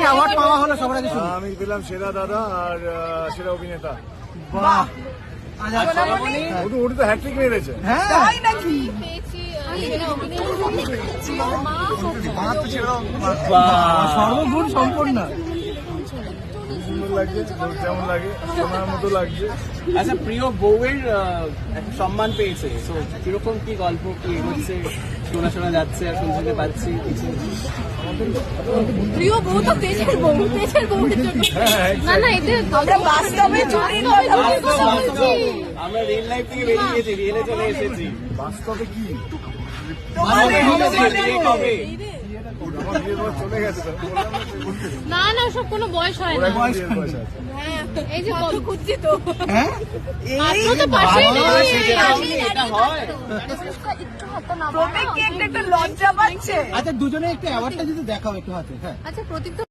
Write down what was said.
Award পাওয়া হলো সবার আগে শুনি। আমি পেলাম সেরা দাদা আর সেরা অভিনেতা। বাহ, ওটা তো হ্যাট্রিক মেরেছে। হ্যাঁ সর্বগুণ সম্পন্ন। সুন্দর লাগছে, যেমন লাগে সোনার মতো লাগছে। আচ্ছা, প্রিয় বউয়ের একটা সম্মান পেয়েছে, তো কিরকম কি গল্প কি হচ্ছে শোনা যাচ্ছে আর শুনতে পাচ্ছি কিছু? প্রিয় বউ তো পেছের বউ, পেছের বউয়ের জন্য না না, এটা আমরা বাস্তবে চুরির কথা বলছি। আমরা রিয়েল লাইফ থেকে বেরিয়ে গেছি, রিয়েলে চলে এসেছি। বাস্তবে কি কবে? চলে গেছে। না না, সব কোনো বয়স হয় না। এই যে কত খুঁজছি তো, হ্যাঁ আপনার তো পাশেই এটা হয়। প্রত্যেককে একটা লজ্জা পাচ্ছে। আচ্ছা, দুজনে একটু অ্যাওয়ার্ডটা যদি দেখাও একটু হাতে। হ্যাঁ আচ্ছা, প্রতীক তো